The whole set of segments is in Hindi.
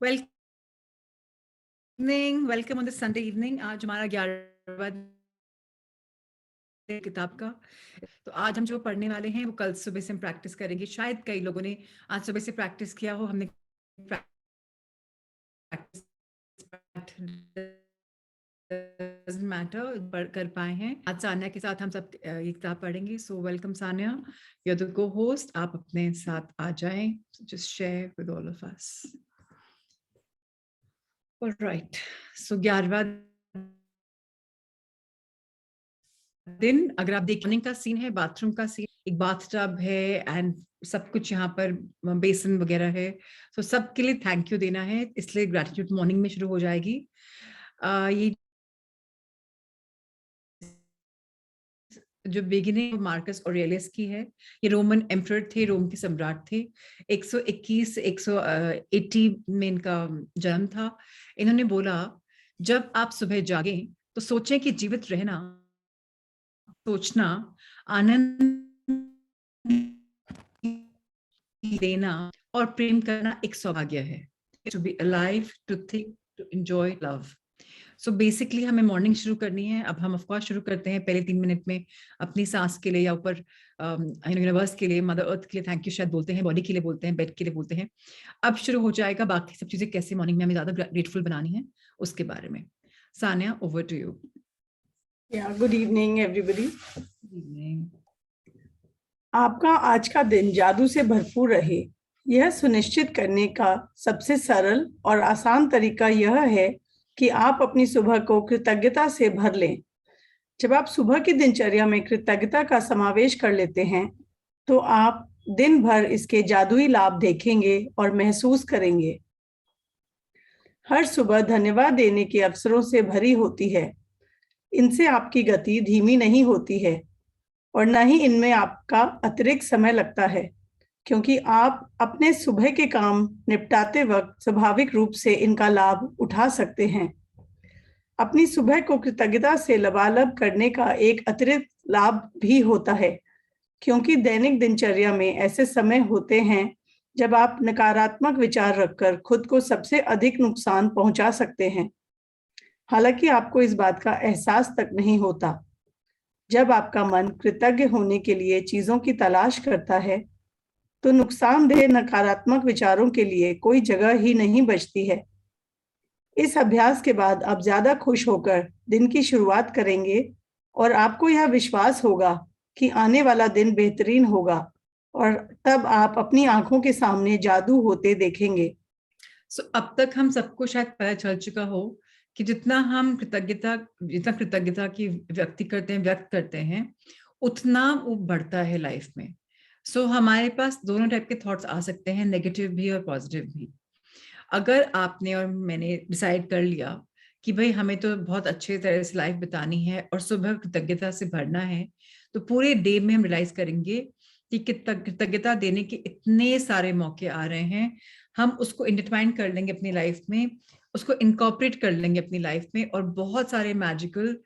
Well evening, welcome on the Sunday evening. आज हमारा 11वां दिन किताब का। तो आज हम जो पढ़ने वाले हैं वो कल सुबह से हम प्रैक्टिस करेंगे। शायद कई लोगों ने आज सुबह से प्रैक्टिस किया हो। हमने प्रैक्टिस डजंट मैटर पढ़ कर पाए हैं। आज सान्या के साथ हम सब ये किताब पढ़ेंगे। So welcome Sanya, you are the co host. आप अपने साथ आ जाएं, just share with all of us. Alright, so 11वां दिन, अगर आप देख, मॉर्निंग का सीन है, बाथरूम का सीन, एक बाथटब है एंड सब कुछ यहाँ पर बेसन वगैरह है। तो सबके लिए थैंक यू देना है, इसलिए ग्रैटिट्यूड मॉर्निंग में शुरू हो जाएगी। ये जो बिगिनिंग मार्कस ऑरेलियस की है, ये रोमन एम्परर थे, रोम के सम्राट थे। 121 180 में इनका जन्म था। इन्होंने बोला, जब आप सुबह जागें तो सोचें कि जीवित रहना, सोचना, आनंद लेना और प्रेम करना एक सौभाग्य है। To be alive, to think, to enjoy love. So basically हमें मॉर्निंग शुरू करनी है। अब हम ऑफ कोर्स शुरू करते हैं पहले 3 मिनट में अपनी सांस के लिए, या ऊपर यूनिवर्स के लिए, मदर अर्थ के लिए थैंक यू शायद बोलते हैं, बॉडी के लिए बोलते हैं, बेड के लिए बोलते हैं। अब शुरू हो जाएगा बाकी सब चीजें कैसे मॉर्निंग में हमें ज्यादा ग्रेटफुल बनानी है उसके बारे में। Sanya, over to you. Good evening everybody. Evening. आपका आज का दिन जादू से भरपूर रहे, यह सुनिश्चित करने का सबसे सरल और आसान तरीका यह है कि आप अपनी सुबह को कृतज्ञता से भर लें। जब आप सुबह की दिनचर्या में कृतज्ञता का समावेश कर लेते हैं, तो आप दिन भर इसके जादुई लाभ देखेंगे और महसूस करेंगे। हर सुबह धन्यवाद देने के अवसरों से भरी होती है। इनसे आपकी गति धीमी नहीं होती है और न ही इनमें आपका अतिरिक्त समय लगता है, क्योंकि आप अपने सुबह के काम निपटाते वक्त स्वाभाविक रूप से इनका लाभ उठा सकते हैं। अपनी सुबह को कृतज्ञता से लबालब करने का एक अतिरिक्त लाभ भी होता है, क्योंकि दैनिक दिनचर्या में ऐसे समय होते हैं जब आप नकारात्मक विचार रखकर खुद को सबसे अधिक नुकसान पहुंचा सकते हैं। हालांकि आपको इस बात का एहसास तक नहीं होता। जब आपका मन कृतज्ञ होने के लिए चीजों की तलाश करता है, तो नुकसानदेह नकारात्मक विचारों के लिए कोई जगह ही नहीं बचती है। इस अभ्यास के बाद आप ज्यादा खुश होकर दिन की शुरुआत करेंगे और आपको यह विश्वास होगा कि आने वाला दिन बेहतरीन होगा, और तब आप अपनी आंखों के सामने जादू होते देखेंगे। अब तक हम सबको शायद पता चल चुका हो कि जितना कृतज्ञता की व्यक्त करते हैं, उतना वो बढ़ता है लाइफ में। हमारे पास दोनों टाइप के थॉट्स आ सकते हैं, नेगेटिव भी और पॉजिटिव भी। अगर आपने और मैंने डिसाइड कर लिया कि भाई हमें तो बहुत अच्छे तरह से लाइफ बितानी है और सुबह कृतज्ञता से भरना है, तो पूरे डे में हम रियलाइज करेंगे कि कृतज्ञता देने के इतने सारे मौके आ रहे हैं। हम उसको इंटरट्वाइन कर लेंगे अपनी लाइफ में, उसको इनकॉर्पोरेट कर लेंगे अपनी लाइफ में, और बहुत सारे मैजिकल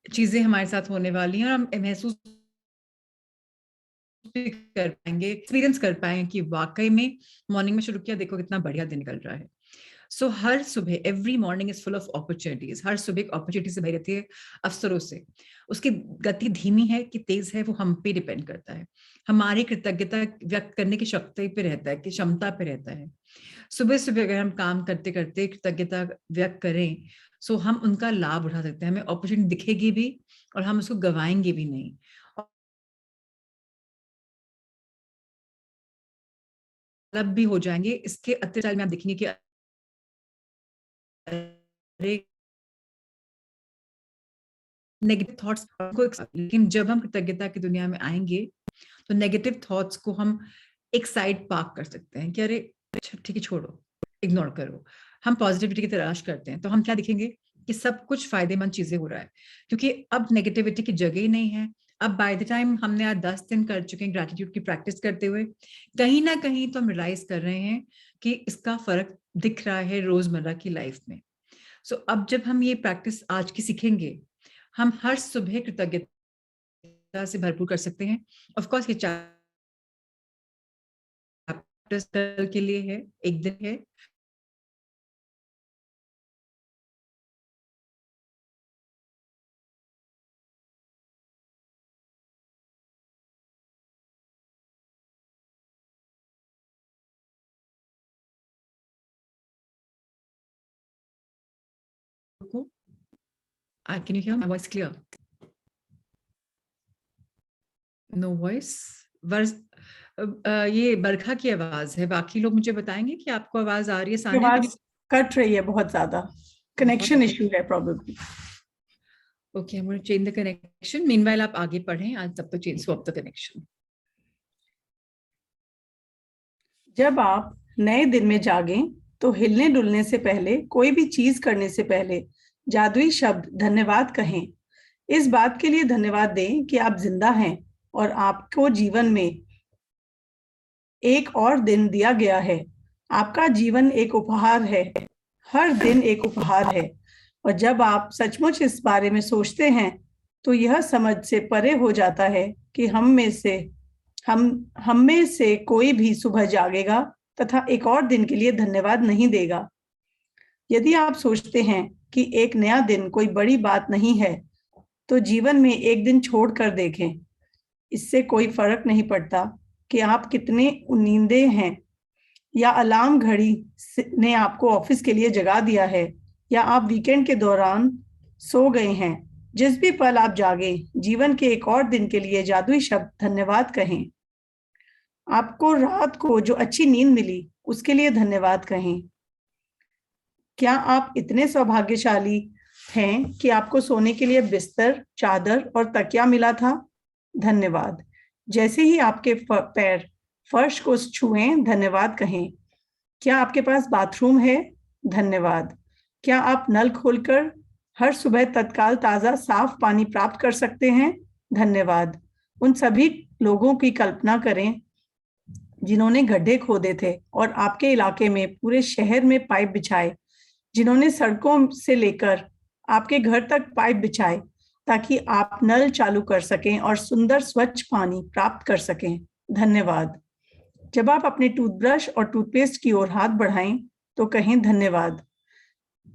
चीजें हमारे साथ होने वाली हैं और हम महसूस भी कर पाएंगे, एक्सपीरियंस कर पाएंगे कि वाकई में मॉर्निंग में शुरू किया, देखो कितना बढ़िया दिन निकल रहा है। हर सुबह, every morning is full of opportunities. हर सुबह एक अपॉर्चुनिटी से भरी रहती है, अवसरों से। उसकी गति धीमी है कि तेज है, वो हम पे डिपेंड करता है, हमारी कृतज्ञता व्यक्त करने की शक्ति पे रहता है, कि क्षमता पे रहता है। सुबह सुबह अगर हम काम करते करते कृतज्ञता व्यक्त करें, हम उनका लाभ उठा सकते हैं, हमें अपॉर्चुनिटी दिखेगी भी और हम उसको गवाएंगे भी नहीं। मतलब भी हो जाएंगे। इसके अतिरिक्त में आप देखेंगे कि नेगेटिव थॉट्स को, लेकिन जब हम कृतज्ञता की दुनिया में आएंगे तो नेगेटिव थॉट्स को हम एक साइड पार्क कर सकते हैं कि अरे ठीक है, छोड़ो, इग्नोर करो। हम पॉजिटिविटी की तलाश करते हैं, तो हम क्या दिखेंगे कि सब कुछ फायदेमंद चीजें हो रहा है, क्योंकि अब नेगेटिविटी की जगह ही नहीं है। अब बाय द टाइम हमने आज 10 दिन कर चुके हैं ग्रैटिट्यूड की प्रैक्टिस करते हुए, कहीं ना कहीं तो हम रियलाइज कर रहे हैं कि इसका फर्क दिख रहा है रोजमर्रा की लाइफ में। अब जब हम ये प्रैक्टिस आज की सीखेंगे, हम हर सुबह कृतज्ञता से भरपूर कर सकते हैं। ऑफ कोर्स ये चैप्टर्स कल के लिए है, एक दिन है, Can you hear my voice clear? No voice. ये बरखा की आवाज है। बाकी लोग मुझे बताएंगे कि आपको आवाज आ रही है। सानिया, आवाज कट रही है बहुत ज्यादा, कनेक्शन इश्यू है probably. Okay, I'm going to change the connection. Meanwhile, आप आगे पढ़ें। आज तब तक change swap the connection. जब आप नए दिन में जागें तो हिलने डुलने से पहले, कोई भी चीज करने से पहले जादुई शब्द धन्यवाद कहें। इस बात के लिए धन्यवाद दें कि आप जिंदा हैं और आपको जीवन में एक और दिन दिया गया है। आपका जीवन एक उपहार है, हर दिन एक उपहार है। और जब आप सचमुच इस बारे में सोचते हैं तो यह समझ से परे हो जाता है कि हम में से कोई भी सुबह जागेगा तथा एक और दिन के लिए धन्यवाद नहीं देगा। यदि आप सोचते हैं कि एक नया दिन कोई बड़ी बात नहीं है, तो जीवन में एक दिन छोड़ कर देखें। इससे कोई फर्क नहीं पड़ता कि आप कितने नींदे हैं, या अलार्म घड़ी ने आपको ऑफिस के लिए जगा दिया है, या आप वीकेंड के दौरान सो गए हैं। जिस भी पल आप जागे, जीवन के एक और दिन के लिए जादुई शब्द धन्यवाद कहें। आपको रात को जो अच्छी नींद मिली उसके लिए धन्यवाद कहें। क्या आप इतने सौभाग्यशाली हैं कि आपको सोने के लिए बिस्तर, चादर और तकिया मिला था? धन्यवाद। जैसे ही आपके पैर फर्श को छुएं, धन्यवाद कहें। क्या आपके पास बाथरूम है? धन्यवाद। क्या आप नल खोलकर हर सुबह तत्काल ताजा साफ पानी प्राप्त कर सकते हैं? धन्यवाद। उन सभी लोगों की कल्पना करें जिन्होंने गड्ढे खोदे थे और आपके इलाके में, पूरे शहर में पाइप बिछाए, जिन्होंने सड़कों से लेकर आपके घर तक पाइप बिछाए ताकि आप नल चालू कर सकें और सुंदर स्वच्छ पानी प्राप्त कर सकें। धन्यवाद। जब आप अपने टूथब्रश और टूथपेस्ट की ओर हाथ बढ़ाएं तो कहें धन्यवाद।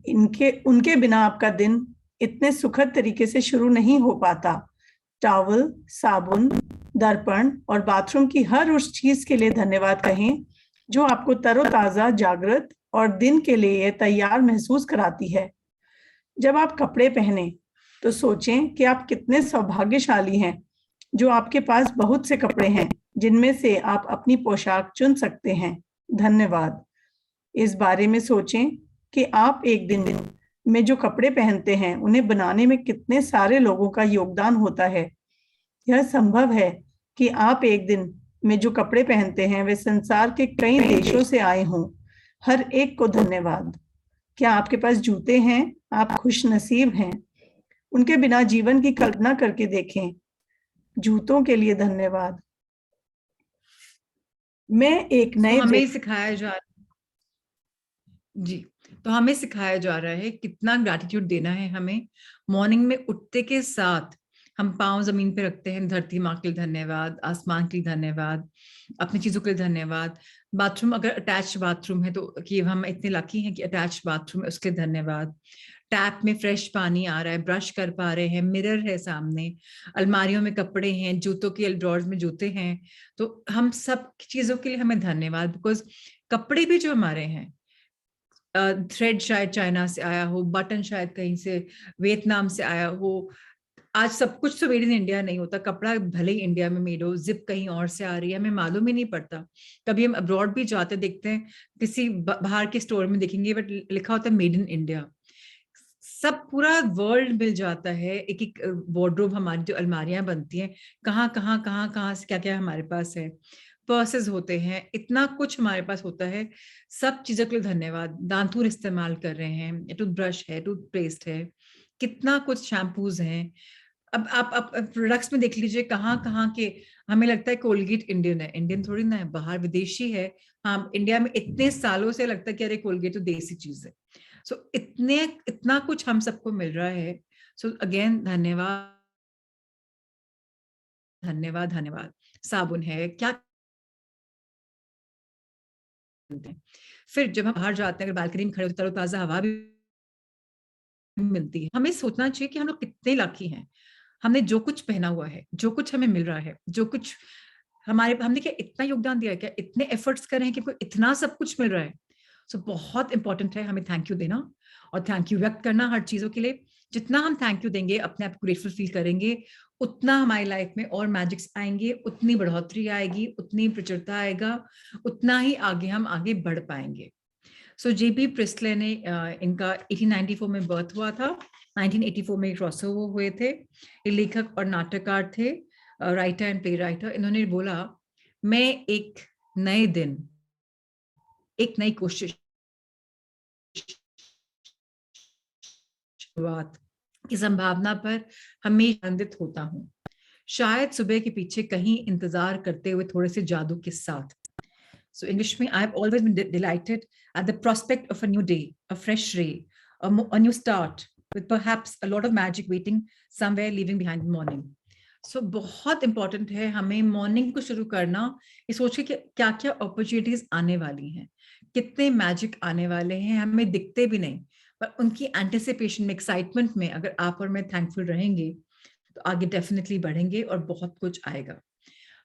उनके बिना आपका दिन इतने सुखद तरीके से शुरू नहीं हो पाता। टॉवल, साबुन, दर्पण और बाथरूम की हर उस चीज के लिए धन्यवाद कहें जो आपको तरोताजा, जागृत और दिन के लिए तैयार महसूस कराती है। जब आप कपड़े पहने तो सोचें कि आप कितने सौभाग्यशाली हैं जो आपके पास बहुत से कपड़े हैं जिनमें से आप अपनी पोशाक चुन सकते हैं। धन्यवाद। इस बारे में सोचें कि आप एक दिन में जो कपड़े पहनते हैं उन्हें बनाने में कितने सारे लोगों का योगदान होता है। यह संभव है कि आप एक दिन में जो कपड़े पहनते हैं वे संसार के कई देशों से आए हों। हर एक को धन्यवाद। क्या आपके पास जूते हैं? आप खुशनसीब हैं। उनके बिना जीवन की कल्पना करके देखें। जूतों के लिए धन्यवाद। मैं एक नए हमें सिखाया जा जी, तो हमें सिखाया जा रहा है कितना ग्रैटिट्यूड देना है हमें। मॉर्निंग में उठते के साथ हम पाँव जमीन पे रखते हैं, धरती माँ के लिए धन्यवाद, आसमान के लिए धन्यवाद, अपनी चीजों के लिए धन्यवाद। बाथरूम अगर अटैच बाथरूम है तो कि हम इतने लकी हैं कि अटैच बाथरूम है, उसके लिए धन्यवाद। टैप में फ्रेश पानी आ रहा है, ब्रश कर पा रहे हैं, मिरर है सामने, अलमारियों में कपड़े हैं, जूतों के ड्रॉर्स में जूते हैं, तो हम सब चीजों के लिए हमें धन्यवाद। बिकॉज कपड़े भी जो हमारे हैं, थ्रेड शायद चाइना से आया हो, बटन शायद कहीं से वियतनाम से आया हो। आज सब कुछ तो मेड इन इंडिया नहीं होता। कपड़ा भले ही इंडिया में मेड हो, जिप कहीं और से आ रही है, हमें मालूम ही नहीं पड़ता। कभी हम अब्रॉड भी जाते देखते हैं, किसी बाहर के स्टोर में देखेंगे बट लिखा होता है मेड इन इंडिया। सब पूरा वर्ल्ड मिल जाता है। एक एक वार्डरोब, हमारी जो अलमारियां बनती हैं, कहाँ कहाँ कहाँ कहाँ से क्या क्या हमारे पास है। पर्सेस होते हैं, इतना कुछ हमारे पास होता है। सब चीजों के लिए धन्यवाद। दांतून इस्तेमाल कर रहे हैं, टूथब्रश है, टूथपेस्ट है, कितना कुछ शैम्पूज हैं। अब आप प्रोडक्ट्स में देख लीजिए कहाँ कहाँ के। हमें लगता है कोलगेट इंडियन है, इंडियन थोड़ी ना है, बाहर विदेशी है। हाँ, इंडिया में इतने सालों से लगता है कि अरे कोलगेट तो देसी चीज है। सो इतना कुछ हम सबको मिल रहा है। सो अगेन धन्यवाद धन्यवाद धन्यवाद। साबुन है, क्या फिर जब हम बाहर जाते हैं, अगर बालकनी में खड़े होते हैं, तरोताजा हवा भी मिलती है। हमें सोचना चाहिए कि हम लोग कितने लकी हैं। हमने जो कुछ पहना हुआ है, जो कुछ हमें मिल रहा है, जो कुछ हमने क्या इतना योगदान दिया है, क्या इतने एफर्ट्स कर रहे हैं कि कोई इतना सब कुछ मिल रहा है। सो बहुत इंपॉर्टेंट है हमें थैंक यू देना और थैंक यू व्यक्त करना हर चीजों के लिए। जितना हम थैंक यू देंगे, अपने आप को ग्रेटफुल फील करेंगे, उतना हमारी लाइफ में और मैजिक्स आएंगे, उतनी बढ़ोतरी आएगी, उतनी प्रचुरता आएगा, उतना ही आगे हम आगे बढ़ पाएंगे। सो जेबी प्रिस्टले ने इनका 1894 में बर्थ हुआ था, 1984 में क्रॉसओवर हुए थे। ये लेखक और नाटककार थे, राइटर एंड प्ले राइटर। इन्होंने बोला, मैं एक नए दिन, एक नई कोशिश, शुरुआत की संभावना पर हमेशा आनंदित होता हूँ, शायद सुबह के पीछे कहीं इंतजार करते हुए थोड़े से जादू के साथ। So English में, I have always been delighted at the prospect of a new day, a fresh ray, a new start, with perhaps a lot of magic waiting somewhere leaving behind the morning. So बहुत important है हमें मॉर्निंग को शुरू करना ये सोच के क्या क्या अपॉर्चुनिटीज आने वाली हैं, कितने मैजिक आने वाले हैं, हमें दिखते भी नहीं, पर उनकी एंटिसिपेशन में, एक्साइटमेंट में अगर आप और मैं थैंकफुल रहेंगे तो आगे डेफिनेटली बढ़ेंगे और बहुत कुछ आएगा।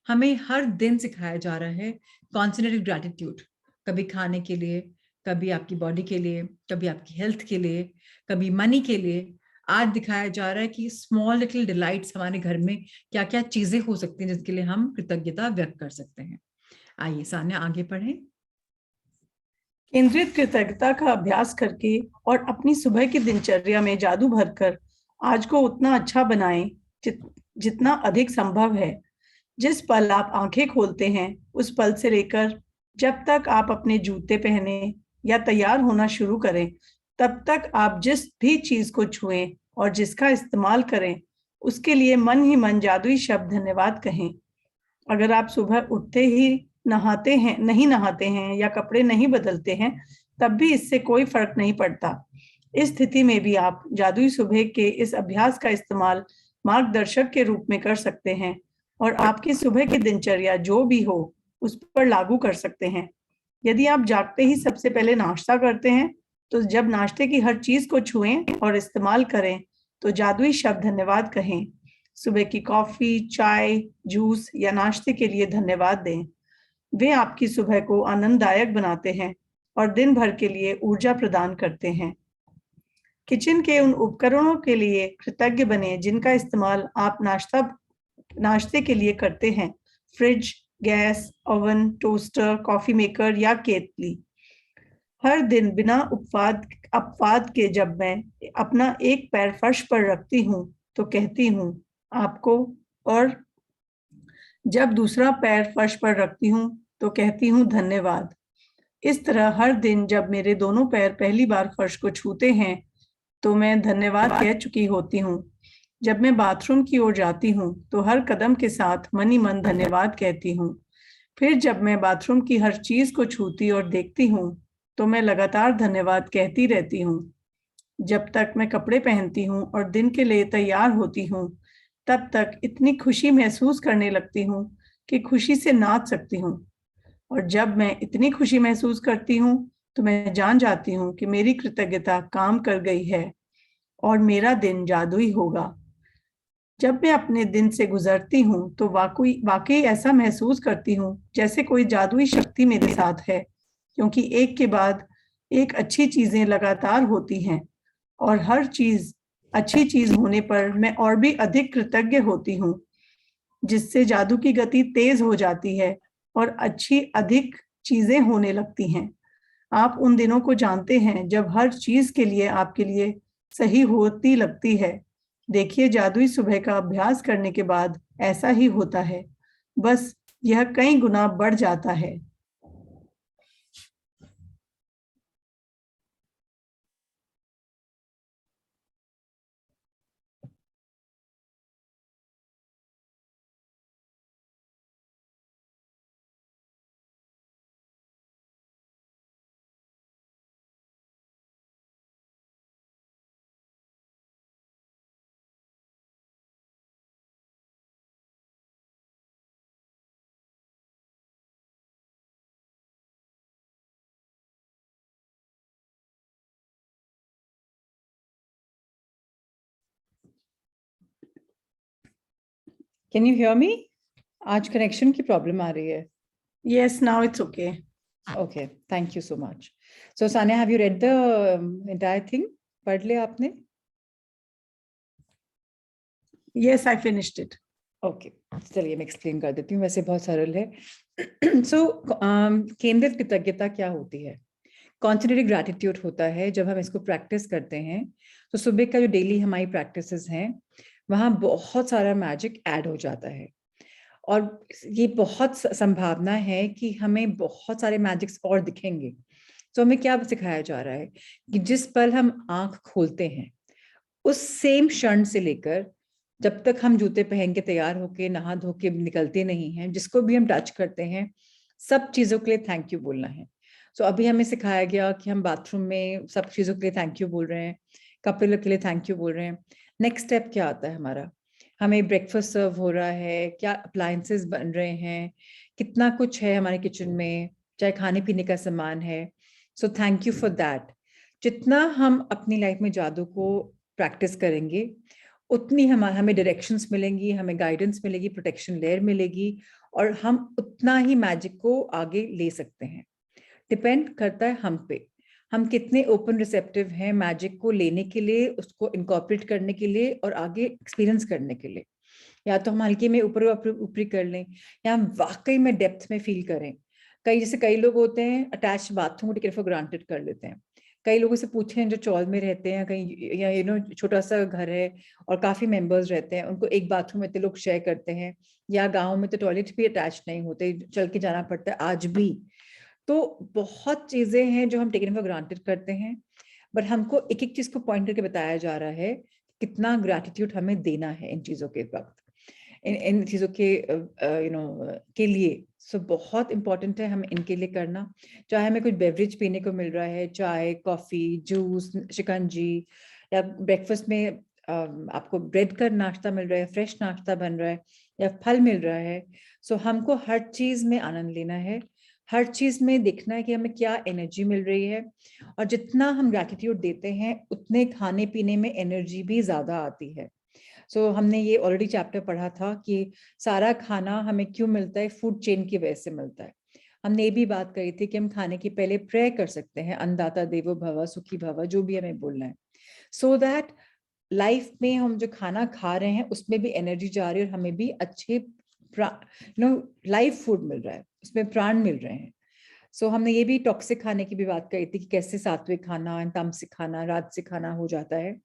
हमें हर दिन सिखाया जा रहा है कॉन्सेंट्रेटेड ग्रैटिट्यूड, कभी खाने के लिए, कभी आपकी बॉडी के लिए, कभी आपकी हेल्थ के लिए, कभी मनी के लिए। आज दिखाया जा रहा है कि स्मॉल लिटिल डिलाइट्स हमारे घर में क्या क्या चीजें हो सकती हैं जिसके लिए हम कृतज्ञता व्यक्त कर सकते हैं। आइए सान्या आगे बढ़ें। केंद्रित कृतज्ञता का अभ्यास करके और अपनी सुबह की दिनचर्या में जादू भरकर आज को उतना अच्छा बनाएं जितना अधिक संभव है। जिस पल आप आंखें खोलते हैं उस पल से लेकर जब तक आप अपने जूते पहने या तैयार होना शुरू करें, तब तक आप जिस भी चीज को छुएं और जिसका इस्तेमाल करें, उसके लिए मन ही मन जादुई शब्द धन्यवाद कहें। अगर आप सुबह उठते ही नहीं नहाते हैं या कपड़े नहीं बदलते हैं, तब भी इससे कोई फर्क नहीं पड़ता। इस स्थिति में भी आप जादुई सुबह के इस अभ्यास का इस्तेमाल मार्गदर्शक के रूप में कर सकते हैं और आपकी सुबह की दिनचर्या जो भी हो उस पर लागू कर सकते हैं। यदि आप जागते ही सबसे पहले नाश्ता करते हैं, तो जब नाश्ते की हर चीज को छुएं और इस्तेमाल करें तो जादुई शब्द धन्यवाद कहें। सुबह की कॉफी, चाय, जूस या नाश्ते के लिए धन्यवाद दें। वे आपकी सुबह को आनंददायक बनाते हैं और दिन भर के लिए ऊर्जा प्रदान करते हैं। किचन के उन उपकरणों के लिए कृतज्ञ बने जिनका इस्तेमाल आप नाश्ते के लिए करते हैं। Fridge, gas, oven, toaster, coffee maker या केतली। हर दिन बिना अपवाद के जब मैं अपना एक पैर फर्श पर रखती हूँ तो कहती हूँ आपको, और जब दूसरा पैर फर्श पर रखती हूँ तो कहती हूँ धन्यवाद। इस तरह हर दिन जब मेरे दोनों पैर पहली बार फर्श को छूते हैं तो मैं धन्यवाद कह चुकी होती हूँ। जब मैं बाथरूम की ओर जाती हूँ तो हर कदम के साथ मन ही मन धन्यवाद कहती हूँ। फिर जब मैं बाथरूम की हर चीज को छूती और देखती हूँ तो मैं लगातार धन्यवाद कहती रहती हूँ। जब तक मैं कपड़े पहनती हूँ और दिन के लिए तैयार होती हूँ, तब तक इतनी खुशी महसूस करने लगती हूँ कि खुशी से नाच सकती हूँ। और जब मैं इतनी खुशी महसूस करती हूँ तो मैं जान जाती हूँ कि मेरी कृतज्ञता काम कर गई है और मेरा दिन जादुई होगा। जब मैं अपने दिन से गुजरती हूँ तो वाकई ऐसा महसूस करती हूँ जैसे कोई जादुई शक्ति मेरे साथ है, क्योंकि एक के बाद एक अच्छी चीजें लगातार होती हैं और हर चीज अच्छी चीज होने पर मैं और भी अधिक कृतज्ञ होती हूँ, जिससे जादू की गति तेज हो जाती है और अच्छी अधिक चीजें होने लगती हैं। आप उन दिनों को जानते हैं जब हर चीज के लिए आपके लिए सही होती लगती है। देखिए, जादुई सुबह का अभ्यास करने के बाद ऐसा ही होता है, बस यह कई गुना बढ़ जाता है। Can you hear me? आज कनेक्शन की प्रॉब्लम आ रही है। Yes, now it's okay. Okay, thank you so much. So Sanya, have you read the entire thing? पढ़ लिया आपने? Yes, I finished it. Okay, चलिए मैं एक्सप्लेन कर देती हूँ, वैसे बहुत सरल है। सो केंद्रित कृतज्ञता क्या होती है? कॉन्सेंट्रेटेड ग्रैटिट्यूड होता है जब हम इसको प्रैक्टिस करते हैं। तो सुबह का जो डेली हमारी प्रैक्टिसेस हैं वहाँ बहुत सारा मैजिक ऐड हो जाता है, और ये बहुत संभावना है कि हमें बहुत सारे मैजिक्स और दिखेंगे। तो हमें क्या सिखाया जा रहा है कि जिस पल हम आंख खोलते हैं उस सेम क्षण से लेकर जब तक हम जूते पहन के तैयार होके नहा धो के निकलते नहीं हैं, जिसको भी हम टच करते हैं सब चीजों के लिए थैंक यू बोलना है। सो अभी हमें सिखाया गया कि हम बाथरूम में सब चीजों के लिए थैंक यू बोल रहे हैं, कपड़े के लिए थैंक यू बोल रहे हैं। नेक्स्ट स्टेप क्या आता है हमारा? हमें ब्रेकफास्ट सर्व हो रहा है, क्या अप्लायंसेस बन रहे हैं, कितना कुछ है हमारे किचन में, चाहे खाने पीने का सामान है। So thank you for that. जितना हम अपनी लाइफ में जादू को प्रैक्टिस करेंगे उतनी हमें डायरेक्शंस मिलेंगी, हमें गाइडेंस मिलेगी, प्रोटेक्शन लेयर मिलेगी, और हम उतना ही मैजिक को आगे ले सकते हैं। डिपेंड करता है हम पे, हम कितने ओपन रिसेप्टिव हैं मैजिक को लेने के लिए, उसको इनकॉर्पोरेट करने के लिए और आगे एक्सपीरियंस करने के लिए। या तो हम हल्के में ऊपर ऊपरी कर लें, या हम वाकई में डेप्थ में फील करें। कई लोग होते हैं अटैच बाथरूम को टेकन फॉर ग्रांटेड कर लेते हैं। कई लोगों से पूछें जो चौल में रहते हैं कहीं, या छोटा सा घर है और काफी मेंबर्स रहते हैं, उनको एक बाथरूम में इतने लोग शेयर करते हैं, या गाँव में तो टॉयलेट भी अटैच नहीं होते, चल के जाना पड़ता है आज भी। तो बहुत चीजें हैं जो हम टेकन फॉर ग्रांटेड करते हैं, बट हमको एक एक चीज को पॉइंट करके बताया जा रहा है कितना ग्रैटिट्यूड हमें देना है इन चीजों के वक्त, इन चीजों के के लिए। सो बहुत इंपॉर्टेंट है हमें इनके लिए करना। चाहे हमें कुछ बेवरेज पीने को मिल रहा है, चाय, कॉफी, जूस, शिकंजी, या ब्रेकफास्ट में आपको ब्रेड का नाश्ता मिल रहा है, फ्रेश नाश्ता बन रहा है, या फल मिल रहा है। सो हमको हर चीज में आनंद लेना है, हर चीज में देखना है कि हमें क्या एनर्जी मिल रही है, और जितना हम ग्रैटिट्यूड देते हैं उतने खाने पीने में एनर्जी भी ज्यादा आती है। सो हमने ये ऑलरेडी चैप्टर पढ़ा था कि सारा खाना हमें क्यों मिलता है, फूड चेन की वजह से मिलता है। हमने ये भी बात कही थी कि हम खाने के पहले प्रे कर सकते हैं, अन्नदाता देवो भव, सुखी भव, जो भी हमें बोलना है, सो दैट लाइफ में हम जो खाना खा रहे हैं उसमें भी एनर्जी जा रही है और हमें भी अच्छे लाइफ फूड मिल रहा है, उसमें प्राण मिल रहे हैं। सो हमने ये भी टॉक्सिक खाने की भी बात कही थी कि कैसे सात्विक खाना, तामसिक खाना, राजसिक खाना हो जाता है,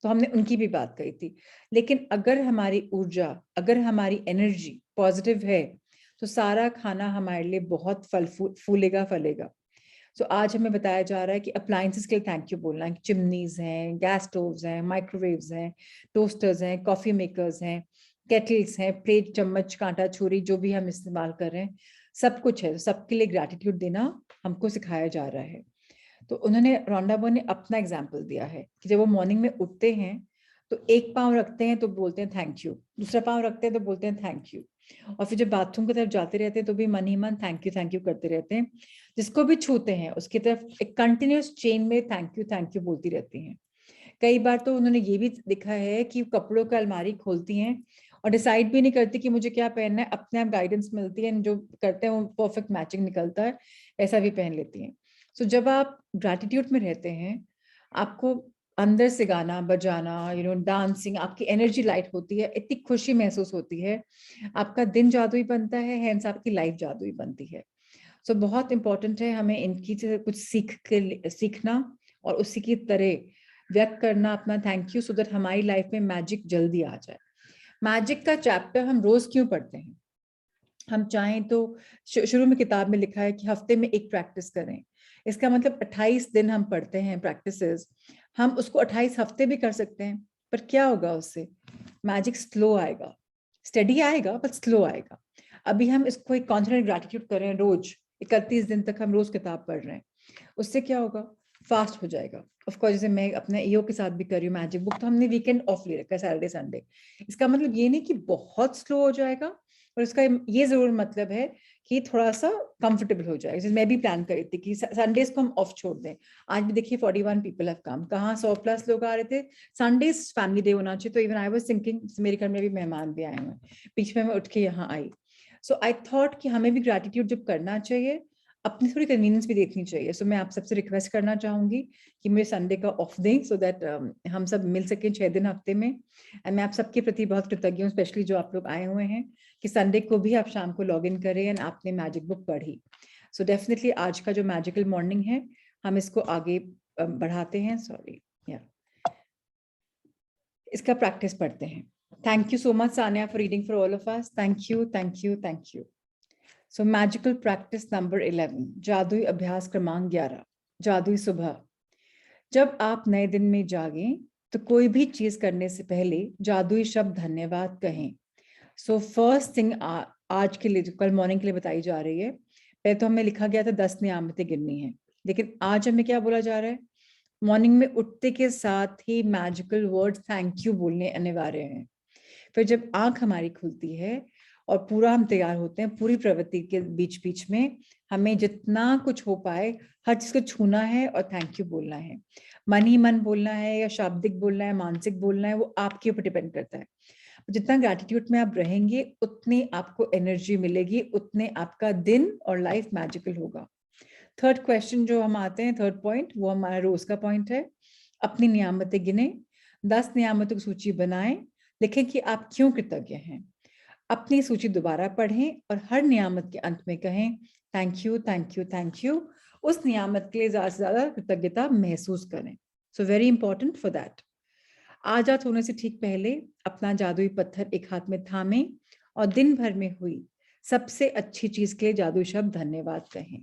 तो हमने उनकी भी बात कही थी। लेकिन अगर हमारी ऊर्जा, अगर हमारी एनर्जी पॉजिटिव है तो सारा खाना हमारे लिए बहुत फूलेगा फलेगा। सो आज हमें बताया जा रहा है कि अप्लायंसेस के लिए थैंक यू बोलना है, चिमनीज हैं, गैस स्टोव्स हैं, माइक्रोवेव्स हैं, टोस्टर्स हैं, कॉफी मेकर्स हैं, केटल्स हैं, प्लेट, चम्मच, कांटा, छुरी, जो भी हम इस्तेमाल कर रहे हैं सब कुछ है, सबके लिए ग्रैटिट्यूड देना हमको सिखाया जा रहा है। तो उन्होंने, रोंडा बॉय ने अपना एग्जाम्पल दिया है कि जब वो मॉर्निंग में उठते हैं तो एक पाँव रखते हैं तो बोलते हैं थैंक यू, दूसरा पाँव रखते हैं तो बोलते हैं थैंक यू, और फिर जब बाथरूम की तरफ जाते रहते हैं तो भी मन ही मन थैंक यू करते रहते हैं। जिसको भी छूते हैं उसकी तरफ एक कंटिन्यूअस चेन में थैंक यू बोलती रहती हैं। कई बार तो उन्होंने ये भी देखा है कि कपड़ों का अलमारी खोलती हैं और डिसाइड भी नहीं करती कि मुझे क्या पहनना है, अपने आप गाइडेंस मिलती है, जो करते हैं वो परफेक्ट मैचिंग निकलता है, ऐसा भी पहन लेती हैं। सो जब आप ग्रैटिट्यूड में रहते हैं, आपको अंदर से गाना बजाना, डांसिंग, आपकी एनर्जी लाइट होती है, इतनी खुशी महसूस होती है, आपका दिन जादुई बनता है, हैंस आपकी लाइफ जादुई बनती है। सो बहुत इंपॉर्टेंट है हमें इनकी से कुछ सीखना और उसी की तरह व्यक्त करना अपना थैंक यू, सो दैट हमारी लाइफ में मैजिक जल्दी आ जाए। मैजिक का चैप्टर हम रोज क्यों पढ़ते हैं? हम चाहें तो शुरू में किताब में लिखा है कि हफ्ते में एक प्रैक्टिस करें, इसका मतलब 28 दिन हम पढ़ते हैं प्रैक्टिसेस, हम उसको 28 हफ्ते भी कर सकते हैं, पर क्या होगा उससे? मैजिक स्लो आएगा, स्टडी आएगा पर स्लो आएगा। अभी हम इसको एक कॉन्फिडेंट ग्रैटिट्यूड करें, रोज 31 दिन तक हम रोज किताब पढ़ रहे हैं, उससे क्या होगा? फास्ट हो जाएगा। ऑफ कोर्स जैसे मैं अपने ईओ के साथ भी कर रही हूँ मैजिक बुक, तो हमने वीकेंड ऑफ ले रखा है, सैटरडे संडे। इसका मतलब ये नहीं कि बहुत स्लो हो जाएगा, और इसका ये जरूर मतलब है कि थोड़ा सा कंफर्टेबल हो जाएगा। जैसे मैं भी प्लान करी थी कि संडेज को हम ऑफ छोड़ दें। आज भी देखिए 41 पीपल हैव कम, कहाँ 100+ लोग आ रहे थे। संडेज फैमिली डे होना चाहिए, तो इवन आई वाज थिंकिंग, मेरे घर में भी मेहमान भी आए हुए हैं, बीच में मैं उठ के यहाँ आई। सो आई थॉट कि हमें भी ग्रैटिट्यूड जब करना चाहिए, अपनी थोड़ी कन्वीनियंस भी देखनी चाहिए। सो मैं आप सबसे रिक्वेस्ट करना चाहूंगी कि मुझे संडे का ऑफ दें, सो दैट हम सब मिल सकें 6 दिन हफ्ते में। एंड मैं आप सबके प्रति बहुत कृतज्ञ हूँ, स्पेशली जो आप लोग आए हुए हैं, कि संडे को भी आप शाम को लॉग इन करें एंड आपने मैजिक बुक पढ़ी। सो डेफिनेटली आज का जो मैजिकल मॉर्निंग है, हम इसको आगे बढ़ाते हैं। सॉरी, या इसका प्रैक्टिस पढ़ते हैं। Thank you so much Sania for reading for all of us. Thank you, thank you, thank you. So magical practice number 11, जादुई अभ्यास क्रमांक 11, जादुई सुबह। जब आप नए दिन में जागें तो कोई भी चीज करने से पहले जादुई शब्द धन्यवाद कहें। सो फर्स्ट थिंग आज के लिए, जो कल मॉर्निंग के लिए बताई जा रही है, पहले तो हमें लिखा गया था 10 नियामतें गिननी है, लेकिन आज हमें क्या बोला जा रहा है, मॉर्निंग में उठते के साथ ही मैजिकल वर्ड थैंक यू बोलने अनिवार्य हैं। फिर जब आंख हमारी खुलती है और पूरा हम तैयार होते हैं, पूरी प्रवृत्ति के बीच बीच में हमें जितना कुछ हो पाए हर चीज को छूना है और थैंक यू बोलना है। मन ही मन बोलना है या शाब्दिक बोलना है, मानसिक बोलना है, वो आपके ऊपर डिपेंड करता है। जितना ग्रैटिट्यूड में आप रहेंगे उतनी आपको एनर्जी मिलेगी, उतने आपका दिन और लाइफ मैजिकल होगा। थर्ड क्वेश्चन जो हम आते हैं, थर्ड पॉइंट, वो हमारा रोज का पॉइंट है। अपनी नियामतें गिने, 10 नियामतों की सूची बनाएं, लिखें कि आप क्यों कृतज्ञ हैं। अपनी सूची दोबारा पढ़ें और हर नियामत के अंत में कहें thank you, thank you, thank you. उस नियामत के लिए ज्यादा से ज्यादा कृतज्ञता महसूस करें। So very important for that. आजाद होने से ठीक पहले अपना जादुई पत्थर एक हाथ में थामें और दिन भर में हुई सबसे अच्छी चीज के लिए जादुई शब्द धन्यवाद कहें।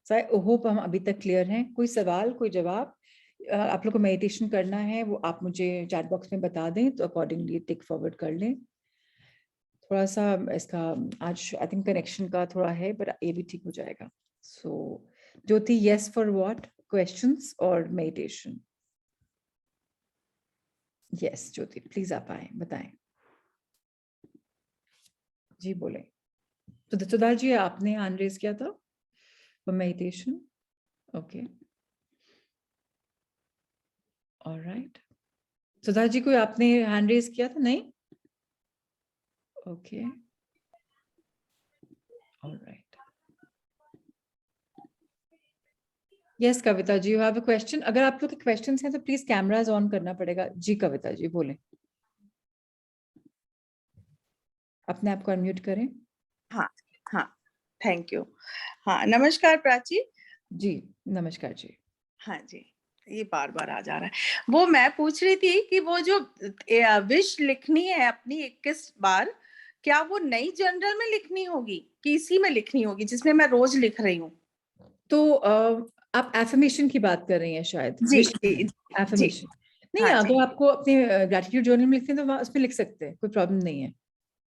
सो आई होप हम अभी तक क्लियर हैं। कोई सवाल, कोई जवाब? आप लोग को मेडिटेशन करना है वो आप मुझे चैट बॉक्स में बता दें तो अकॉर्डिंगली टिक फॉरवर्ड कर लें। थोड़ा सा इसका आज आई थिंक कनेक्शन का थोड़ा है, पर ये भी ठीक हो जाएगा। सो ज्योति, यस फॉर व्हाट, क्वेश्चंस और मेडिटेशन? यस ज्योति, प्लीज आप आए, बताएं जी, बोले। तो सुधा जी, आपने हैंड रेज किया था for meditation? Okay, alright. Sudha ji, कोई आपने हैंड रेज किया था? नहीं, okay, alright. Yes Kavita ji, you have a question? अगर आप लोग के क्वेश्चंस हैं तो प्लीज कैमराज ऑन करना पड़ेगा। जी कविता जी, बोले, अपने आप को अनम्यूट करें। हाँ हाँ, थैंक यू। हाँ, नमस्कार प्राची जी। नमस्कार जी। हाँ जी, ये बार बार आ जा रहा है। वो मैं पूछ रही थी कि वो जो विश लिखनी है अपनी 21 बार, क्या वो नई जर्नल में लिखनी होगी कि इसी में लिखनी होगी जिसमें मैं रोज लिख रही हूँ? तो आप एफर्मेशन की बात कर रही हैं शायद, जी विश जी जी। एफर्मेशन। नहीं, हाँ जी, अगर आपको अपने ग्रेटिट्यूड जर्नल में लिखते हैं तो वहाँ उसमें लिख सकते हैं, कोई प्रॉब्लम नहीं है।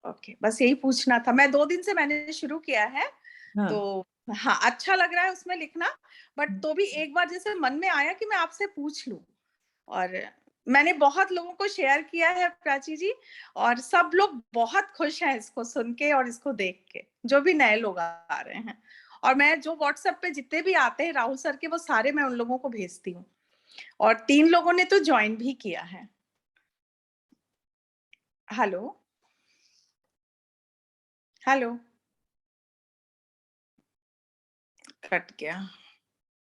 ओके, बस यही पूछना था। मैं 2 दिन से मैंने शुरू किया है, हाँ, तो हाँ, अच्छा लग रहा है उसमें लिखना, बट तो भी एक बार जैसे मन में आया कि मैं आपसे पूछ लूँ। और मैंने बहुत लोगों को शेयर किया है प्राची जी, और सब लोग बहुत खुश हैं इसको सुन के और इसको देख के, जो भी नए लोग आ रहे हैं। और मैं जो व्हाट्सएप पे जितने भी आते हैं राहुल सर के, वो सारे मैं उन लोगों को भेजती हूँ, और 3 लोगों ने तो ज्वाइन भी किया है। हेलो, हेलो, कट गया।